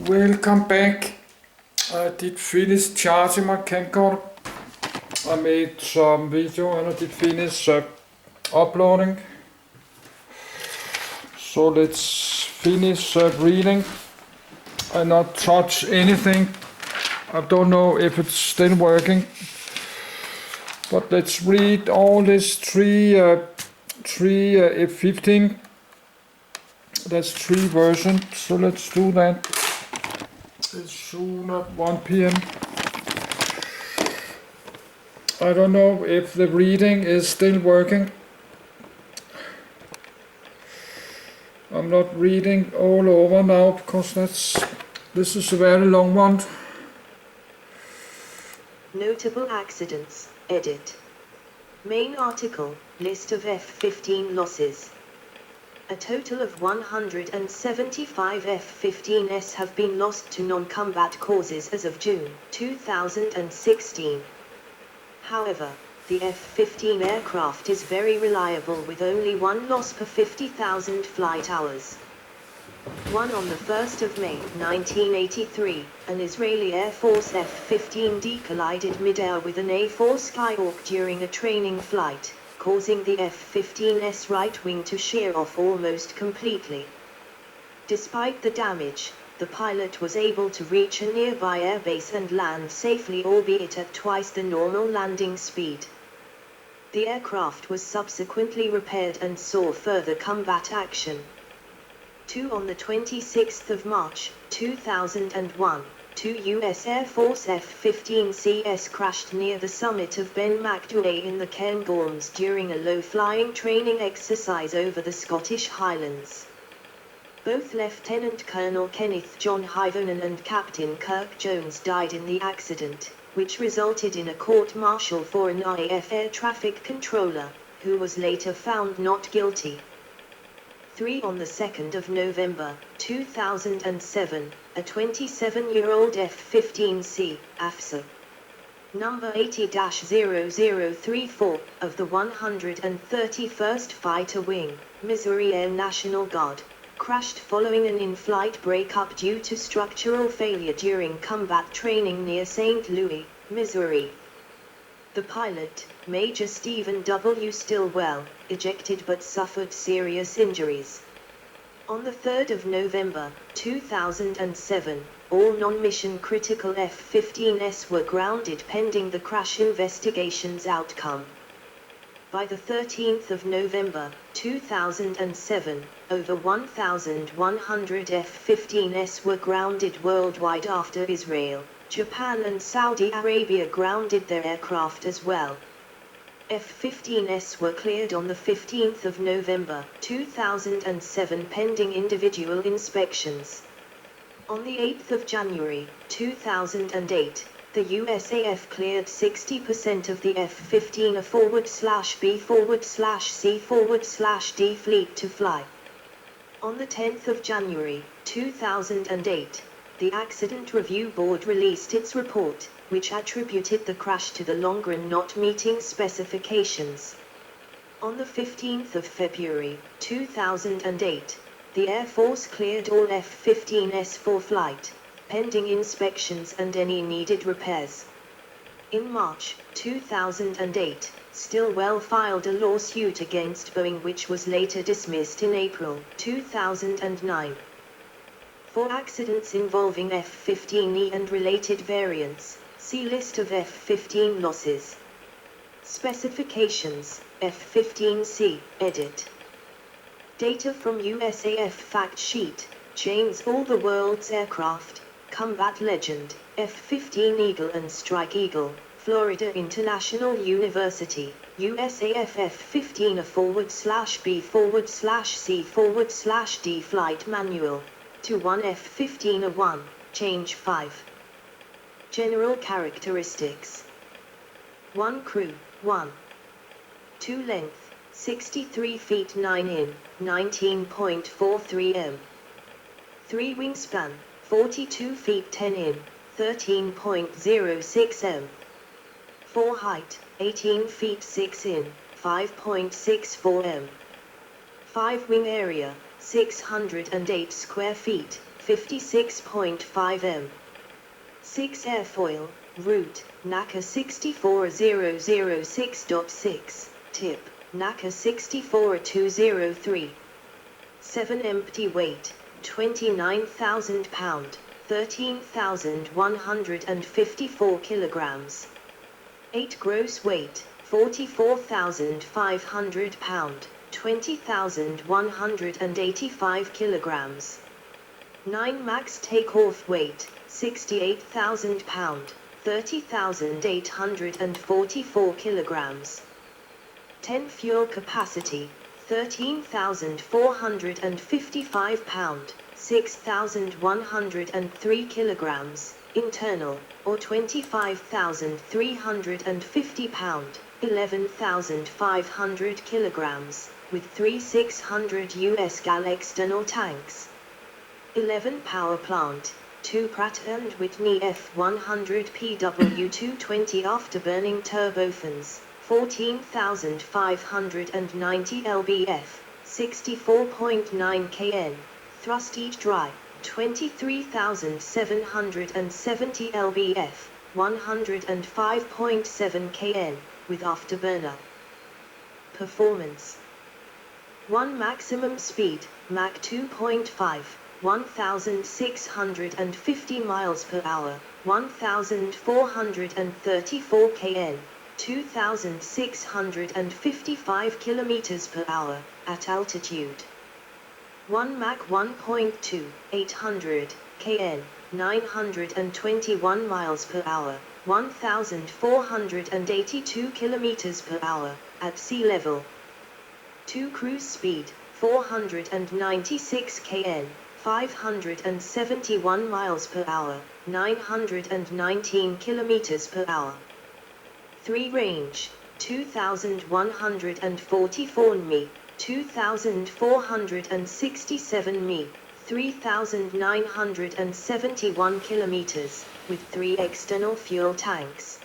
Welcome back. I did finish charging my camcorder. I made some video and I did finish uploading. So let's finish reading and not touch anything. I don't know if it's still working, but let's read all these three F-15. That's 3 versions, so let's do that. It's soon at 1 p.m. I don't know if the reading is still working. I'm not reading all over now because this is a very long one. Notable accidents, edit. Main article, list of F-15 losses. A total of 175 F-15s have been lost to non-combat causes as of June 2016. However, the F-15 aircraft is very reliable with only 1 loss per 50,000 flight hours. One on the 1st of May 1983, an Israeli Air Force F-15D collided mid-air with an A-4 Skyhawk during a training flight, causing the F-15's right wing to shear off almost completely. Despite the damage, the pilot was able to reach a nearby airbase and land safely, albeit at twice the normal landing speed. The aircraft was subsequently repaired and saw further combat action. 2 on the 26th of March, 2001, 2 U.S. Air Force F-15Cs crashed near the summit of Ben McDonnell in the Cairngorms during a low-flying training exercise over the Scottish Highlands. Both Lieutenant Colonel Kenneth John Hyvonen and Captain Kirk Jones died in the accident, which resulted in a court-martial for an IAF air traffic controller, who was later found not guilty. 3 on the 2nd of November, 2007, a 27-year-old F-15C, AFSA number 80-0034, of the 131st Fighter Wing, Missouri Air National Guard, crashed following an in-flight breakup due to structural failure during combat training near St. Louis, Missouri. The pilot, Major Stephen W. Stillwell, ejected but suffered serious injuries. On the 3rd of November, 2007, all non-mission critical F-15s were grounded pending the crash investigation's outcome. By the 13th of November, 2007, over 1,100 F-15s were grounded worldwide after Israel, Japan and Saudi Arabia grounded their aircraft as well. F-15s were cleared on the 15th of November, 2007 pending individual inspections. On the 8th of January, 2008, the USAF cleared 60% of the F-15A/B/C/C/D fleet to fly. On the 10th of January, 2008, the Accident Review Board released its report, which attributed the crash to the Longren not meeting specifications. On the 15th of February, 2008, the Air Force cleared all F-15s for flight, pending inspections and any needed repairs. In March 2008, Stillwell filed a lawsuit against Boeing which was later dismissed in April 2009. For accidents involving F-15E and related variants, see list of F-15 losses. Specifications, F-15C, edit. Data from USAF fact sheet, Chains all the world's aircraft, Combat Legend, F-15 Eagle and Strike Eagle, Florida International University, USAF F-15A/B/C/C/D Flight Manual, to 1 F-15A1, Change 5. General characteristics. 1 Crew, 1. 2 Length, 63 feet 9 in, 19.43 m. 3 Wingspan, 42 feet 10 in, 13.06 m. 4 Height, 18 feet 6 in, 5.64 m. 5 Wing area, 608 square feet, 56.5 m. 6 airfoil, route, NACA 64006.6, tip, NACA 64203. 7 empty weight, 29,000 pound, 13,154 kilograms. 8 gross weight, 44,500 pound, 20,185 kilograms. 9 max takeoff weight, 68,000 pound, 30,844 kilograms. 10 fuel capacity, 13,455 pound, 6,103 kilograms, internal, or 25,350 pound, 11,500 kilograms, with 3,600 US gal external tanks. 11 power plant, 2 Pratt & Whitney F100 PW220 afterburning turbofans, 14,590 lbf, 64.9 kN, thrust each dry, 23,770 lbf, 105.7 kN, with afterburner. Performance. 1 maximum speed, Mach 2.5, 1,650 miles per hour, 1,434 kN, 2,655 kilometers per hour, at altitude. 1 Mach 1.2, 800 kN, 921 miles per hour, 1,482 kilometers per hour, at sea level. 2 cruise speed, 496 kN, 571 miles per hour, 919 kilometers per hour. 3 range, 2,144 mi, 2,467 mi, 3,971 kilometers, with 3 external fuel tanks.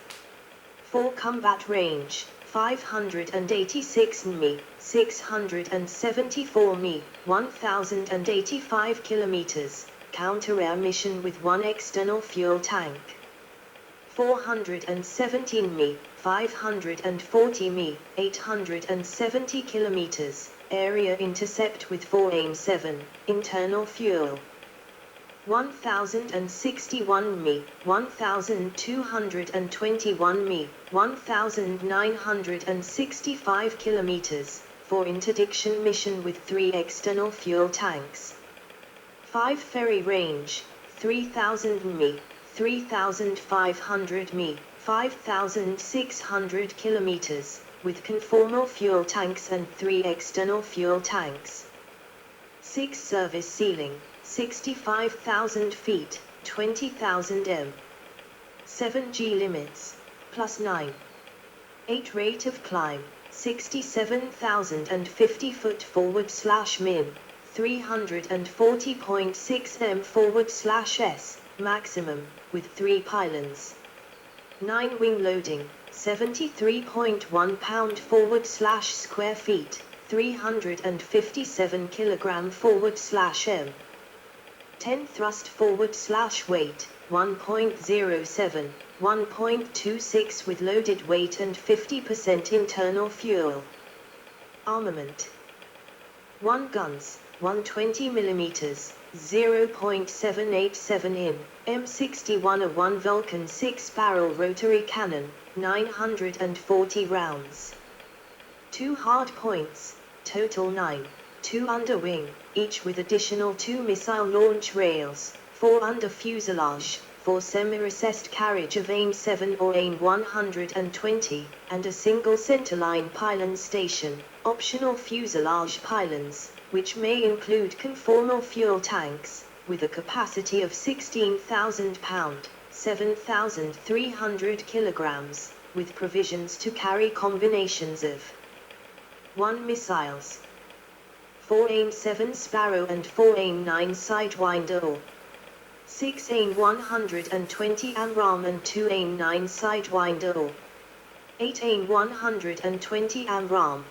4 combat range, 586 mi, 674 mi, 1,085 kilometers, counter-air mission with 1 external fuel tank. 417 mi, 540 mi, 870 kilometers, area intercept with 4 AIM-7, internal fuel. 1,061 mi, 1,221 mi, 1,965 kilometers, for interdiction mission with 3 external fuel tanks. 5 ferry range, 3,000 mi, 3,500 mi, 5,600 kilometers, with conformal fuel tanks and 3 external fuel tanks. 6 service ceiling, 65,000 feet, 20,000 m. 7 G limits, +9. 8 rate of climb, 67,050 foot /min, 340.6 m /s, maximum, with 3 pylons. 9 wing loading, 73.1 pound /square feet, 357 kilogram /m. 10 thrust /weight, 1.07, 1.26 with loaded weight and 50% internal fuel. Armament. 1 guns, 120 mm, 0.787 in, M61 A1 Vulcan 6-barrel rotary cannon, 940 rounds. 2 hard points, total 9, 2 under wing, each with additional 2 missile launch rails, 4 under fuselage, for semi-recessed carriage of AIM-7 or AIM-120, and a single centerline pylon station, optional fuselage pylons, which may include conformal fuel tanks, with a capacity of 16,000 pound, 7,300 kilograms, with provisions to carry combinations of 1 missiles, 4 AIM-7 Sparrow and 4 AIM-9 Sidewinder or 6 AIM-120 AMRAAM and 2 AIM-9 Sidewinder or 8 AIM-120 AMRAAM.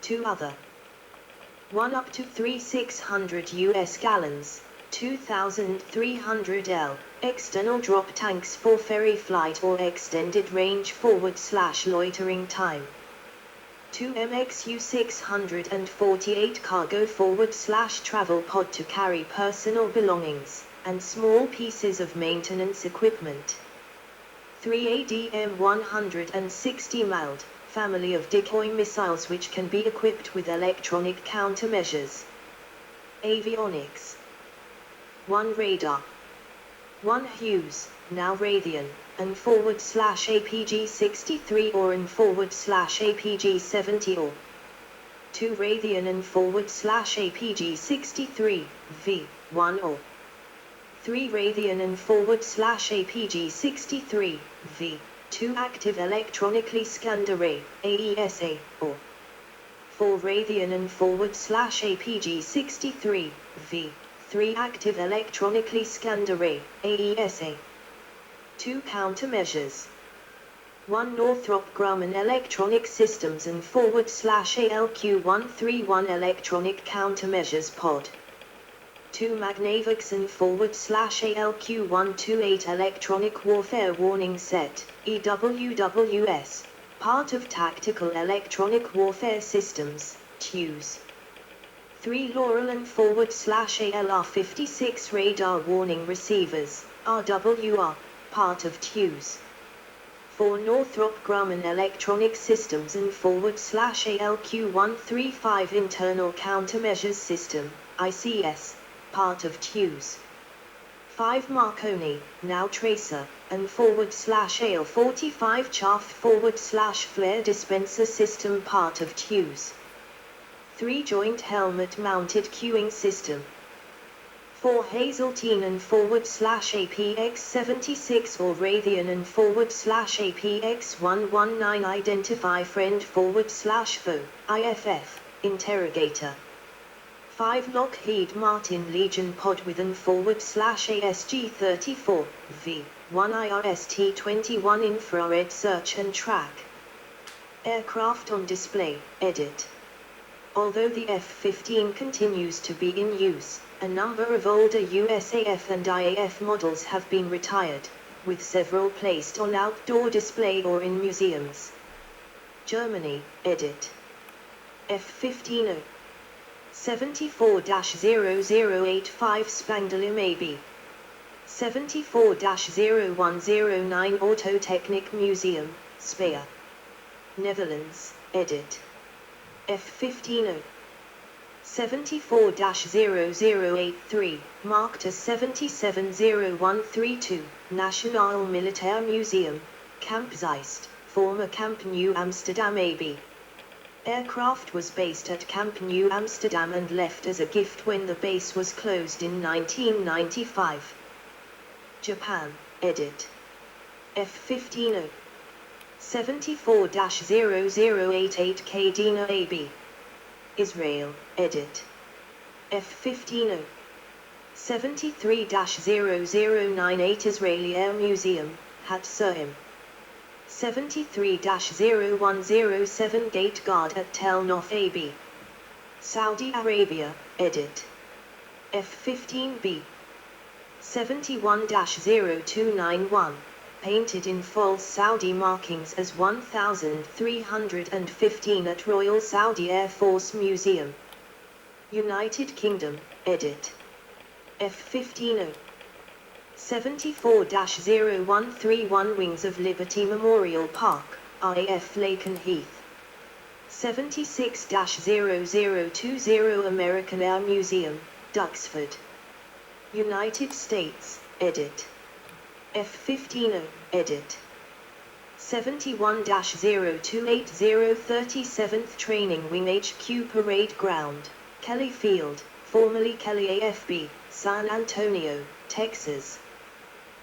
2 other. 1 up to 3,600 US gallons, 2300L, external drop tanks for ferry flight or extended range /loitering time. 2 MXU 648 cargo /travel pod to carry personal belongings, and small pieces of maintenance equipment. 3 ADM 160 MALD, family of decoy missiles which can be equipped with electronic countermeasures. Avionics. 1 radar. 1 Hughes, now Raytheon, and /APG-63 or and /APG-70 or 2 Raytheon and /APG-63, V1 or 3 Raytheon and /APG-63, V2 active electronically scanned array, AESA, or 4 Raytheon and /APG-63, V3 active electronically scanned array, AESA. 2 countermeasures. 1 Northrop Grumman Electronic Systems and /ALQ-131 Electronic Countermeasures Pod. 2 Magnavox and /ALQ-128 Electronic Warfare Warning Set, EWWS, part of Tactical Electronic Warfare Systems, TUES. 3 Laurel and /ALR-56 Radar Warning Receivers, RWR, part of TUES. 4 Northrop Grumman Electronic Systems and /ALQ-135 Internal Countermeasures System, ICS, part of TUES. 5 Marconi, now Tracer, and /AL-45 Chaff /Flare Dispenser System, part of TUES. 3 Joint Helmet Mounted Queuing System. 4 Hazeltine and /APX-76 or Raytheon and /APX-119 Identify Friend /Foe, IFF, Interrogator. 5 Lockheed Martin Legion Pod with an /ASG-34, V1 IRST-21 Infrared Search and Track. Aircraft on display, edit. Although the F-15 continues to be in use, a number of older USAF and IAF models have been retired, with several placed on outdoor display or in museums. Germany, edit. F-15 74-0085 Spangdahlem AB 74-0109 Autotechnic Museum, Speyer. Netherlands, edit. F-15 74-0083, marked as 770132, Nationaal Militair Museum, Kamp Zeist, former Camp New Amsterdam AB. Aircraft was based at Camp New Amsterdam and left as a gift when the base was closed in 1995. Japan, edit. F-15 74-0088 Kadena AB. Israel, edit. F-15 73-0098 Israeli Air Museum, Hatsurim. 73-0107 Gate Guard at Tel Nof AB. Saudi Arabia, edit. F-15B 71-0291, painted in false Saudi markings as 1315 at Royal Saudi Air Force Museum. United Kingdom, edit. F-15 74-0131 Wings of Liberty Memorial Park, RAF Lakenheath. 76-0020 American Air Museum, Duxford. United States, edit. F-15 edit. 71-0280 37th Training Wing HQ Parade Ground, Kelly Field, formerly Kelly AFB, San Antonio, Texas.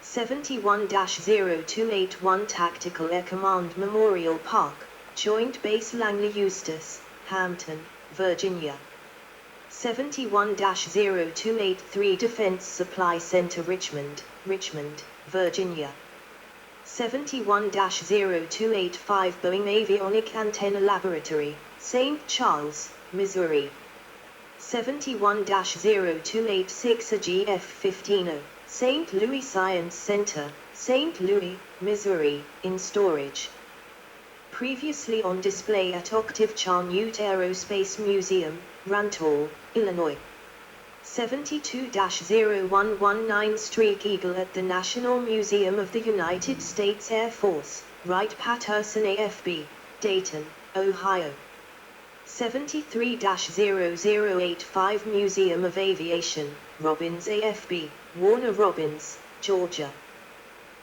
71-0281 Tactical Air Command Memorial Park, Joint Base Langley Eustis, Hampton, Virginia. 71-0283 Defense Supply Center Richmond, Virginia. 71-0285 Boeing Avionic Antenna Laboratory, St. Charles, Missouri. 71-0286 AG F-15 St. Louis Science Center, St. Louis, Missouri, in storage. Previously on display at Octave Chanute Aerospace Museum, Rantoul, Illinois. 72-0119 Streak Eagle at the National Museum of the United States Air Force, Wright-Patterson AFB, Dayton, Ohio. 73-0085 Museum of Aviation, Robbins AFB, Warner Robins, Georgia.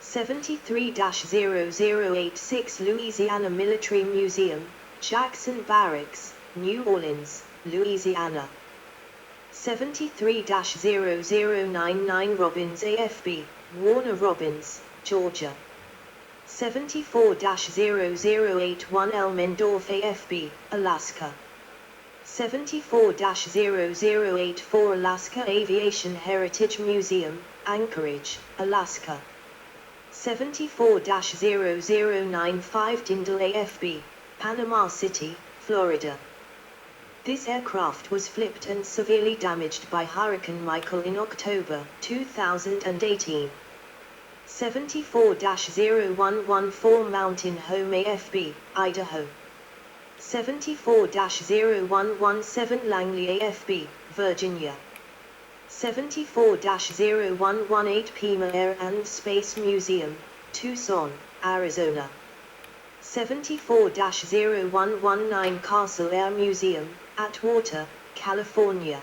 73-0086 Louisiana Military Museum, Jackson Barracks, New Orleans, Louisiana. 73-0099 Robbins AFB, Warner Robins, Georgia. 74-0081 Elmendorf AFB, Alaska. 74-0084 Alaska Aviation Heritage Museum, Anchorage, Alaska. 74-0095 Tyndall AFB, Panama City, Florida. This aircraft was flipped and severely damaged by Hurricane Michael in October 2018. 74-0114 Mountain Home AFB, Idaho. 74-0117 Langley AFB, Virginia. 74-0118 Pima Air and Space Museum, Tucson, Arizona. 74-0119 Castle Air Museum, Atwater, California.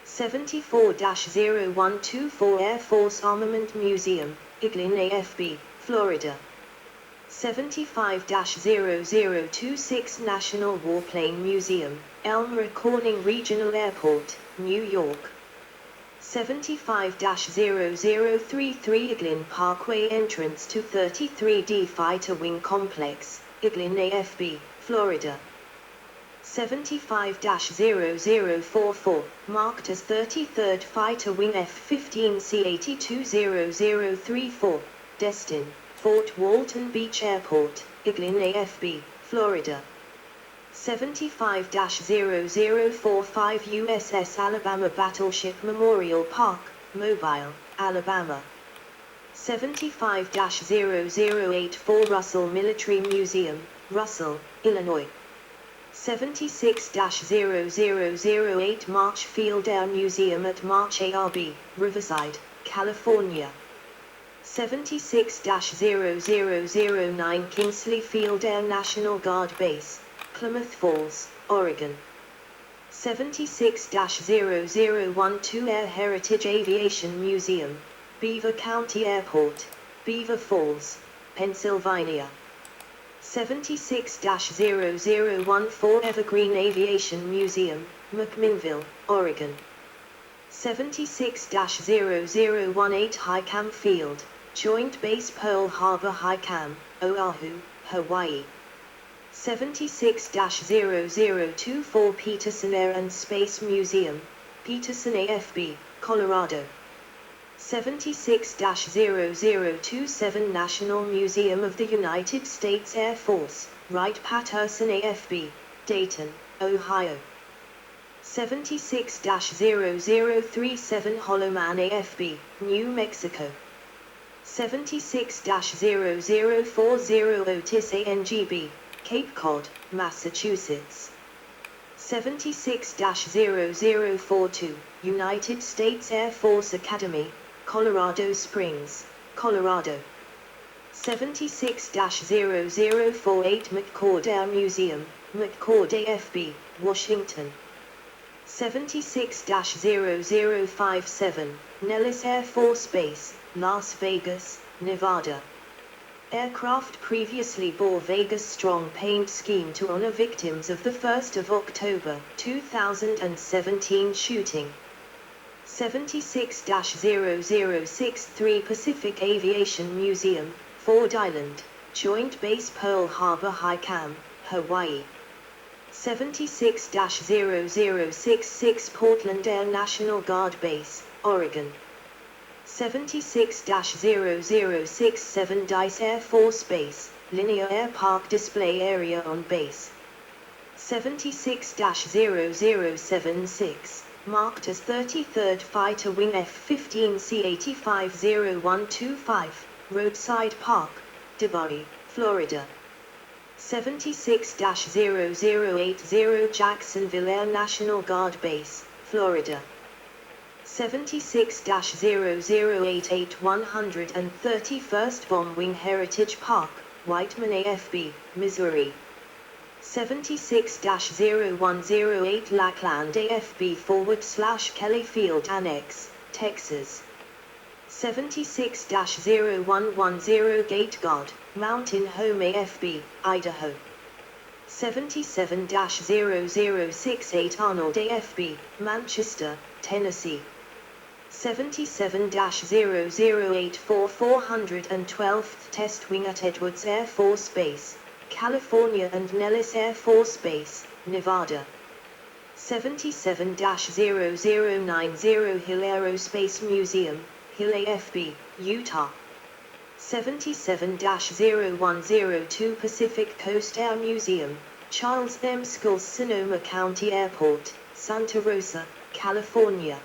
74-0124 Air Force Armament Museum, Eglin AFB, Florida. 75-0026 National Warplane Museum, Elmira Corning Regional Airport, New York. 75-0033 Eglin Parkway Entrance to 33D Fighter Wing Complex, Eglin AFB, Florida. 75-0044, marked as 33rd Fighter Wing F-15 C-820034, Destin, Fort Walton Beach Airport, Eglin AFB, Florida. 75-0045 USS Alabama Battleship Memorial Park, Mobile, Alabama. 75-0084 Russell Military Museum, Russell, Illinois. 76-0008 March Field Air Museum at March ARB, Riverside, California. 76-0009 Kingsley Field Air National Guard Base, Klamath Falls, Oregon. 76-0012 Air Heritage Aviation Museum, Beaver County Airport, Beaver Falls, Pennsylvania. 76-0014 Evergreen Aviation Museum, McMinnville, Oregon. 76-0018 Highcam Field, Joint Base Pearl Harbor Highcam, Oahu, Hawaii. 76-0024 Peterson Air and Space Museum, Peterson AFB, Colorado. 76-0027 National Museum of the United States Air Force, Wright-Patterson AFB, Dayton, Ohio. 76-0037 Holloman AFB, New Mexico. 76-0040 Otis ANGB, Cape Cod, Massachusetts. 76-0042 United States Air Force Academy, Colorado Springs, Colorado. 76-0048 McCord Air Museum, McCord AFB, Washington. 76-0057 Nellis Air Force Base, Las Vegas, Nevada. Aircraft previously bore Vegas strong paint scheme to honor victims of the 1st of October 2017 shooting. 76-0063 Pacific Aviation Museum, Ford Island, Joint Base Pearl Harbor Highcam, Hawaii. 76-0066 Portland Air National Guard Base, Oregon. 76-0067 Dice Air Force Base, Linear Air Park Display Area on Base. 76-0076, marked as 33rd Fighter Wing F-15 C-85-0125, Roadside Park, DeBary, Florida. 76-0080 Jacksonville Air National Guard Base, Florida. 76-0088 131st Bomb Wing Heritage Park, Whiteman AFB, Missouri. 76-0108 Lackland AFB /Kelly Field Annex, Texas. 76-0110 Gate Guard, Mountain Home AFB, Idaho. 77-0068 Arnold AFB, Manchester, Tennessee. 77-0084 412th Test Wing at Edwards Air Force Base, California and Nellis Air Force Base, Nevada. 77-0090 Hill Aerospace Museum, Hill AFB, Utah. 77-0102 Pacific Coast Air Museum, Charles M. Schulz Sonoma County Airport, Santa Rosa, California.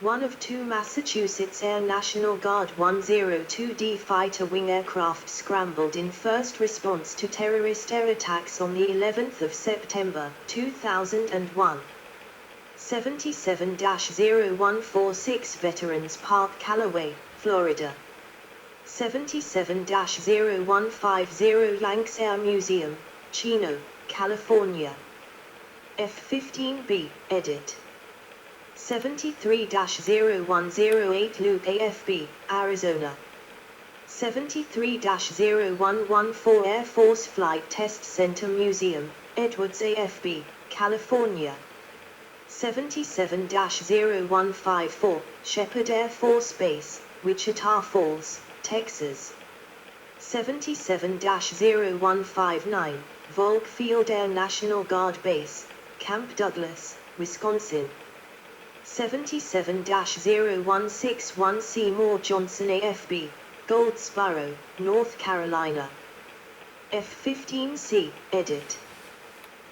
One of two Massachusetts Air National Guard 102D fighter wing aircraft scrambled in first response to terrorist air attacks on the 11th of September, 2001. 77-0146 Veterans Park Callaway, Florida. 77-0150 Yanks Air Museum, Chino, California. F-15B, edit. 73-0108 Luke AFB, Arizona. 73-0114 Air Force Flight Test Center Museum, Edwards AFB, California. 77-0154 Shepherd Air Force Base, Wichita Falls, Texas. 77-0159 Volk Field Air National Guard Base, Camp Douglas, Wisconsin. 77-0161 Seymour Johnson AFB, Goldsboro, North Carolina. F-15C, edit.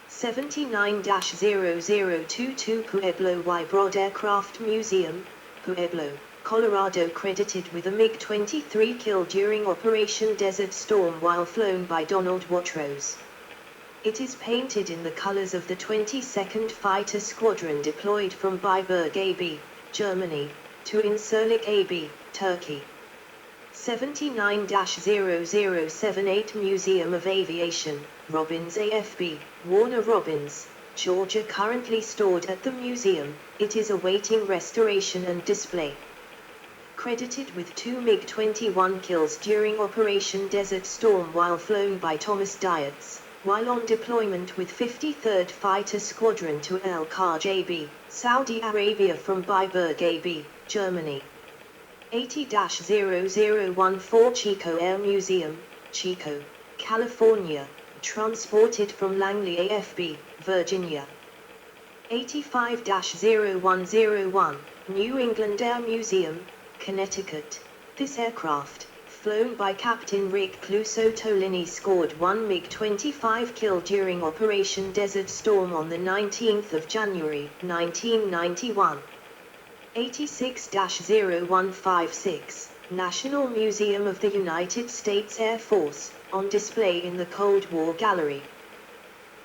79-0022 Pueblo Y. Broad Aircraft Museum, Pueblo, Colorado credited with a MiG-23 kill during Operation Desert Storm while flown by Donald Watrous. It is painted in the colors of the 22nd Fighter Squadron deployed from Beiberg AB, Germany, to Incirlik AB, Turkey. 79-0078 Museum of Aviation, Robbins AFB, Warner Robins, Georgia. Currently stored at the museum, it is awaiting restoration and display. Credited with 2 MiG-21 kills during Operation Desert Storm while flown by Thomas Dietz, while on deployment with 53rd Fighter Squadron to Al-Kharj AB, Saudi Arabia from Beiberg AB, Germany. 80-0014 Chico Air Museum, Chico, California, transported from Langley AFB, Virginia. 85-0101 New England Air Museum, Connecticut. This aircraft, flown by Captain Rick Cluso Tolini, scored 1 MiG-25 kill during Operation Desert Storm on the 19th of January, 1991. 86-0156 National Museum of the United States Air Force, on display in the Cold War Gallery.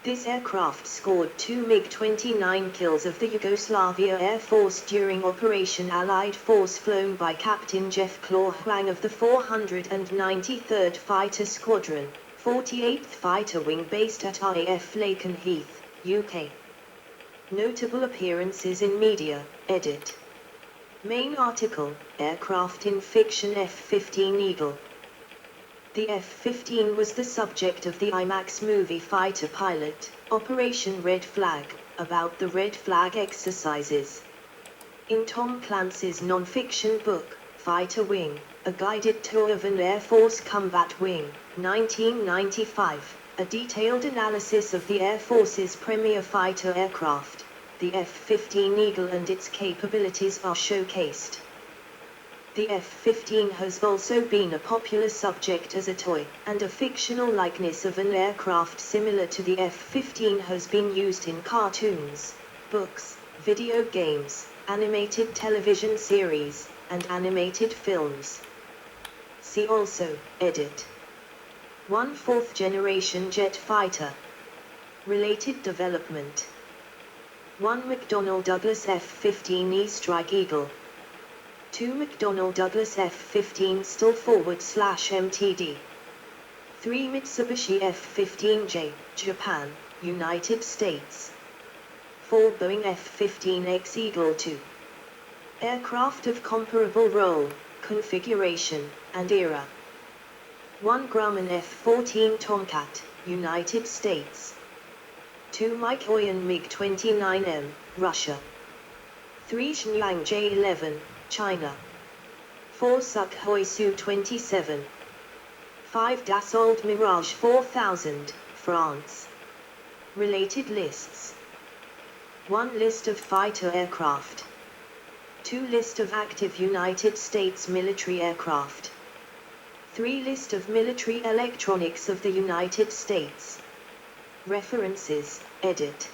This aircraft scored 2 MiG-29 kills of the Yugoslavia Air Force during Operation Allied Force flown by Captain Jeff Claw Hwang of the 493rd Fighter Squadron, 48th Fighter Wing based at RAF Lakenheath, UK. Notable appearances in media, edit. Main article, Aircraft in Fiction F-15 Eagle. The F-15 was the subject of the IMAX movie Fighter Pilot, Operation Red Flag, about the Red Flag exercises. In Tom Clancy's non-fiction book, Fighter Wing, A Guided Tour of an Air Force Combat Wing, 1995, a detailed analysis of the Air Force's premier fighter aircraft, the F-15 Eagle and its capabilities are showcased. The F-15 has also been a popular subject as a toy, and a fictional likeness of an aircraft similar to the F-15 has been used in cartoons, books, video games, animated television series, and animated films. See also, edit. 1 4th generation jet fighter. Related development. 1 McDonnell Douglas F-15E Strike Eagle. 2 McDonnell Douglas F-15 still forward/MTD. 3 Mitsubishi F-15J, Japan, United States. 4 Boeing F-15X Eagle II. Aircraft of comparable role, configuration, and era. 1 Grumman F-14 Tomcat, United States. 2 Mikoyan MiG-29M, Russia. 3 Shenyang J-11, China. 4 Sukhoi Su-27. 5 Dassault Mirage 4000, France. Related lists. 1 List of fighter aircraft. 2 List of active United States military aircraft. 3 List of military electronics of the United States. References, edit.